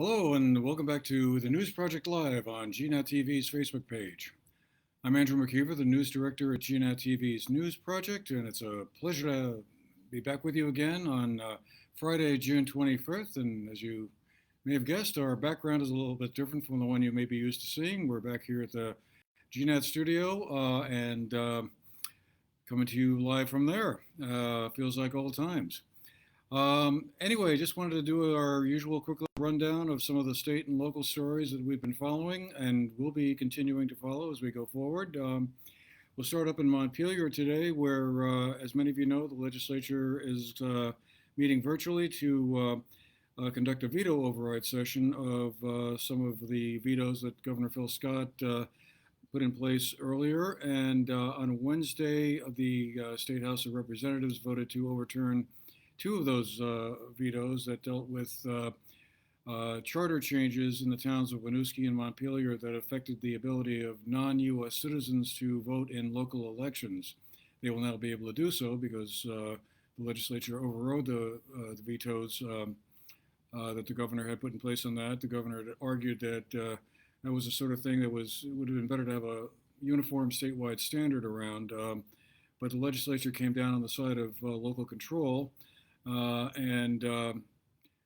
Hello and welcome back to the News Project Live on GNAT-TV's Facebook page. I'm Andrew McKeever, the news director at GNAT-TV's News Project, and it's a pleasure to be back with you again on Friday, June 25th. And as you may have guessed, our background is a little bit different from the one you may be used to seeing. We're back here at the GNAT studio and coming to you live from there. Feels like old times. Anyway, just wanted to do our usual quick rundown of some of the state and local stories that we've been following and will be continuing to follow as we go forward. We'll start up in Montpelier today, where, as many of you know, the legislature is meeting virtually to conduct a veto override session of some of the vetoes that Governor Phil Scott put in place earlier. And on Wednesday, the State House of Representatives voted to overturn two of those vetoes that dealt with charter changes in the towns of Winooski and Montpelier that affected the ability of non-U.S. citizens to vote in local elections. They will now be able to do so because the legislature overrode the vetoes that the governor had put in place on that. The governor had argued that that was the sort of thing that would have been better to have a uniform statewide standard around, but the legislature came down on the side of local control.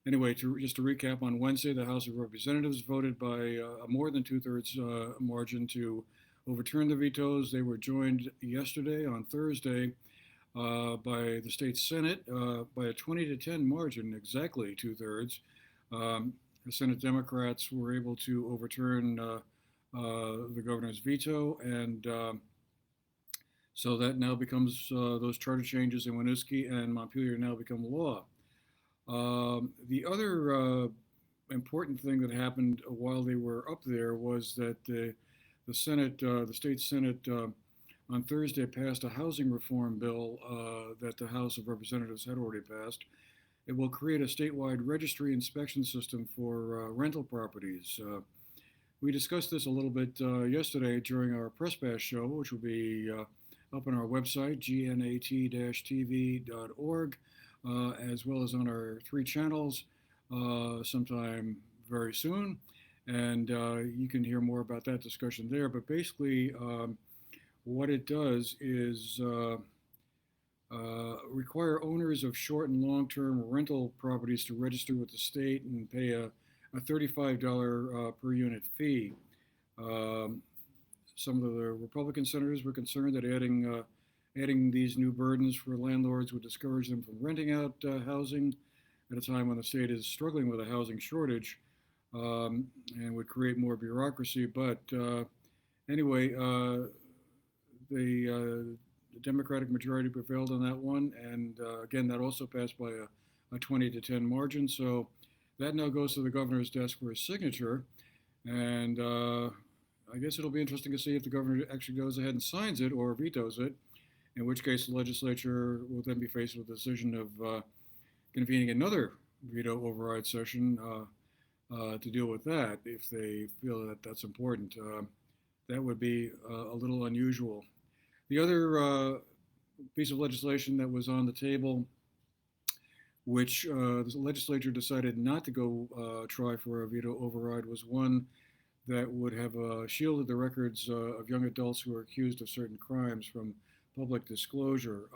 Anyway, just to recap, on Wednesday, the House of Representatives voted by a more than two-thirds margin to overturn the vetoes. They were joined yesterday, on Thursday, by the state Senate by a 20-10 margin, exactly two-thirds. The Senate Democrats were able to overturn the governor's veto, and so that now becomes, those charter changes in Winooski and Montpelier now become law. The other important thing that happened while they were up there was that the Senate, the state Senate, on Thursday passed a housing reform bill that the House of Representatives had already passed. It will create a statewide registry inspection system for rental properties. We discussed this a little bit yesterday during our Press Pass show, which will be up on our website, gnat-tv.org, as well as on our three channels sometime very soon. And you can hear more about that discussion there. But basically, what it does is require owners of short and long-term rental properties to register with the state and pay a $35 per unit fee. Some of the Republican senators were concerned that adding these new burdens for landlords would discourage them from renting out housing at a time when the state is struggling with a housing shortage, and would create more bureaucracy. But anyway, the Democratic majority prevailed on that one, and again, that also passed by a 20-10 margin. So that now goes to the governor's desk for his signature, and I guess it'll be interesting to see if the governor actually goes ahead and signs it or vetoes it, in which case the legislature will then be faced with the decision of convening another veto override session to deal with that if they feel that that's important. That would be a little unusual. The other piece of legislation that was on the table, which the legislature decided not to go try for a veto override, was one that would have shielded the records of young adults who are accused of certain crimes from public disclosure.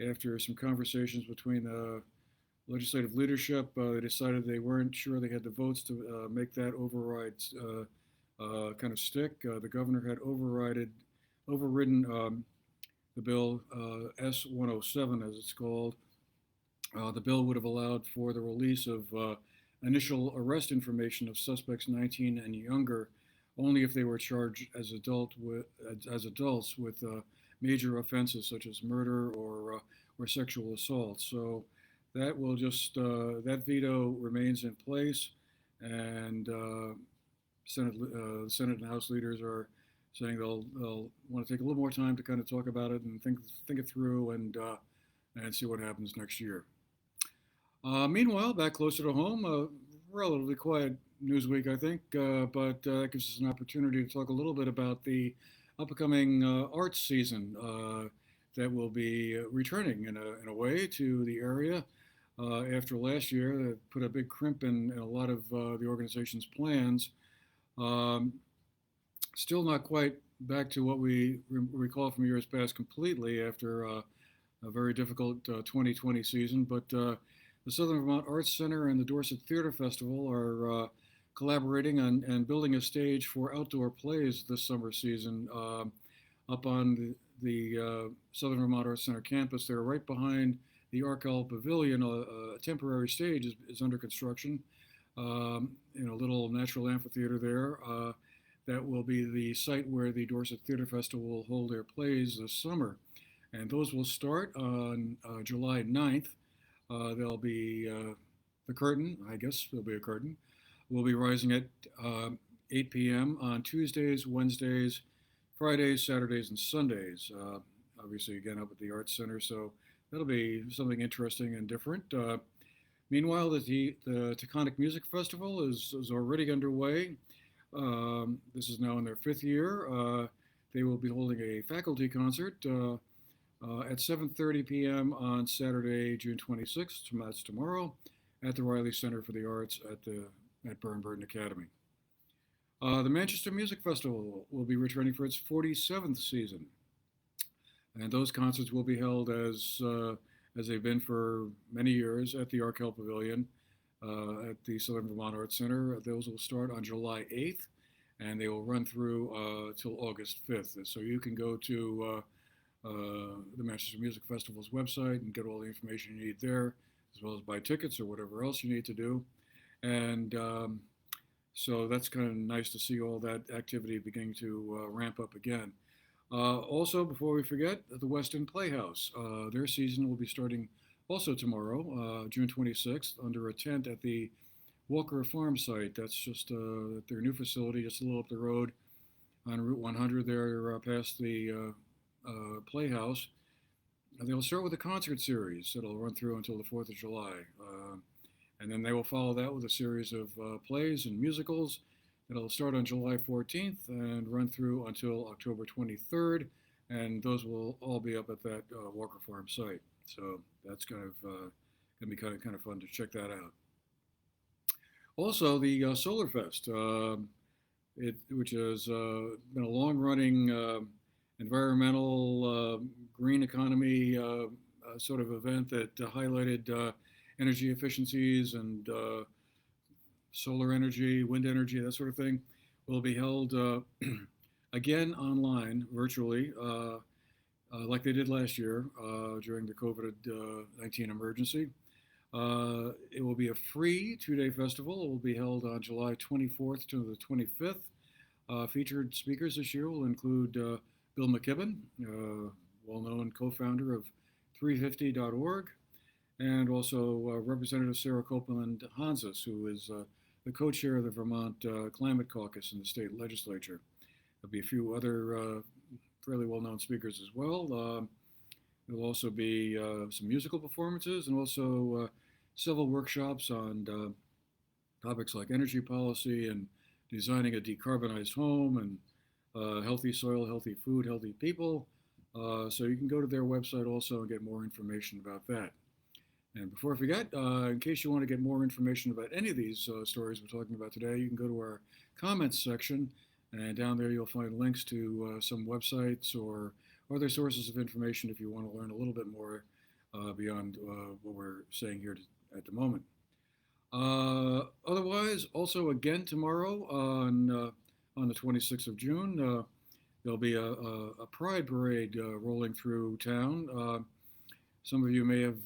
After some conversations between the legislative leadership, they decided they weren't sure they had the votes to make that override kind of stick. The governor had overridden the bill S-107, as it's called. The bill would have allowed for the release of initial arrest information of suspects 19 and younger only if they were charged as adults with major offenses such as murder or sexual assault. So that will just that veto remains in place, and Senate and House leaders are saying they'll want to take a little more time to kind of talk about it and think it through and see what happens next year. Meanwhile, back closer to home, a relatively quiet news week, I think, but that gives us an opportunity to talk a little bit about the upcoming arts season that will be returning in a way to the area. after last year that put a big crimp in a lot of the organization's plans. Um, Still not quite back to what we recall from years past completely after a very difficult 2020 season, but the Southern Vermont Arts Center and the Dorset Theater Festival are collaborating on and building a stage for outdoor plays this summer season up on the Southern Vermont Arts Center campus. They're right behind the Arkell Pavilion. A temporary stage is under construction in a little natural amphitheater there. That will be the site where the Dorset Theater Festival will hold their plays this summer. And those will start on July 9th. There'll be the curtain, I guess there'll be a curtain, will be rising at 8 p.m. on Tuesdays, Wednesdays, Fridays, Saturdays, and Sundays. Obviously, again, up at the Arts Center, so that'll be something interesting and different. Meanwhile, the Taconic Music Festival is already underway. This is now in their fifth year. They will be holding a faculty concert at 7:30 p.m. on Saturday, June 26th. That's tomorrow, at the Riley Center for the Arts at Burn Academy. The Manchester Music Festival will be returning for its 47th season, and those concerts will be held as they've been for many years at the Arkell Pavilion at the Southern Vermont Arts Center. Those will start on July 8th, and they will run through till August 5th. And so you can go to the Manchester Music Festival's website and get all the information you need there, as well as buy tickets or whatever else you need to do. And so that's kind of nice to see all that activity beginning to ramp up again. Also, before we forget, the West End Playhouse, their season will be starting also tomorrow, June 26th, under a tent at the Walker Farm site. That's just their new facility, just a little up the road on Route 100 there, past the Playhouse. And they'll start with a concert series that'll run through until the 4th of July. And then they will follow that with a series of plays and musicals that'll start on July 14th and run through until October 23rd. And those will all be up at that Walker Farm site. So that's kind of going to be kind of fun to check that out. Also, the Solar Fest, which has been a long-running environmental green economy sort of event that highlighted energy efficiencies and solar energy, wind energy, that sort of thing, will be held again online, virtually, like they did last year during the COVID-19 emergency. It will be a free two-day festival. It will be held on July 24th to the 25th. Featured speakers this year will include Bill McKeever, well-known co-founder of 350.org, and also Representative Sarah Copeland Hanses, who is the co-chair of the Vermont Climate Caucus in the state legislature. There'll be a few other fairly well-known speakers as well. There'll also be some musical performances and also several workshops on topics like energy policy and designing a decarbonized home and healthy soil, healthy food, healthy people. So you can go to their website also and get more information about that. And before I forget, in case you want to get more information about any of these stories we're talking about today, you can go to our comments section, and down there you'll find links to some websites or other sources of information if you want to learn a little bit more beyond what we're saying here at the moment. Otherwise, also again tomorrow on the 26th of June, there'll be a pride parade rolling through town. Some of you may have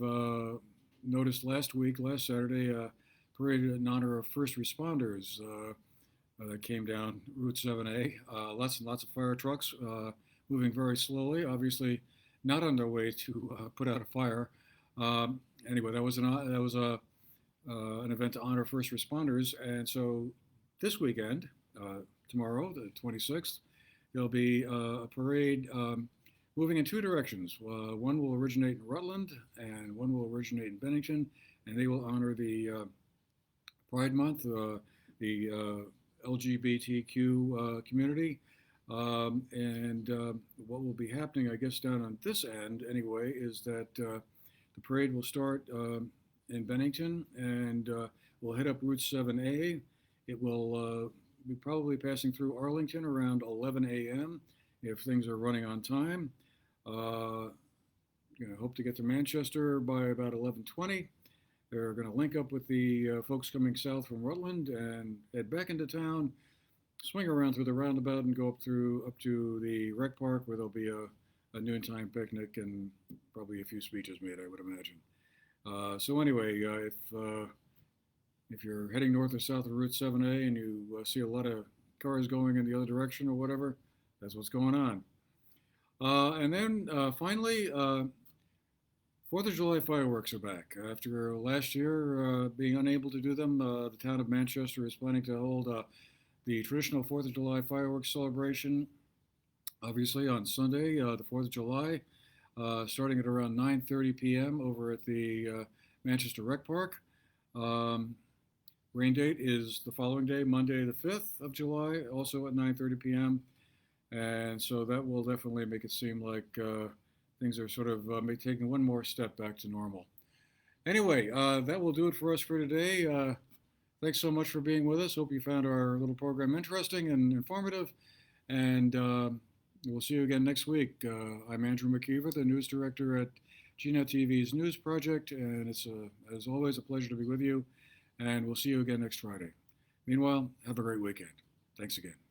noticed last Saturday, a parade in honor of first responders that came down Route 7A. Lots and lots of fire trucks moving very slowly, obviously not on their way to put out a fire. Anyway, that was an event to honor first responders, and so this weekend, tomorrow, the 26th, there'll be a parade moving in two directions. One will originate in Rutland, and one will originate in Bennington, and they will honor the Pride Month, the LGBTQ community. And what will be happening, I guess, down on this end anyway, is that the parade will start in Bennington, and we'll head up Route 7A. It will be probably passing through Arlington around 11 a.m. if things are running on time. Hope to get to Manchester by about 11:20. They're going to link up with the folks coming south from Rutland and head back into town, swing around through the roundabout, and go up to the rec park where there'll be a noontime picnic and probably a few speeches made, I would imagine. So anyway, if you're heading north or south of Route 7A and you see a lot of cars going in the other direction or whatever, that's what's going on. And then finally, 4th of July fireworks are back. After last year being unable to do them, the town of Manchester is planning to hold the traditional 4th of July fireworks celebration, obviously on Sunday, the 4th of July, starting at around 9:30 p.m. over at the Manchester Rec Park. Rain date is the following day, Monday the 5th of July, also at 9:30 p.m. And so that will definitely make it seem like things are sort of taking one more step back to normal. Anyway, that will do it for us for today. Thanks so much for being with us. Hope you found our little program interesting and informative. And we'll see you again next week. I'm Andrew McKeever, the news director at GNAT-TV's News Project. And it's, as always, a pleasure to be with you. And we'll see you again next Friday. Meanwhile, have a great weekend. Thanks again.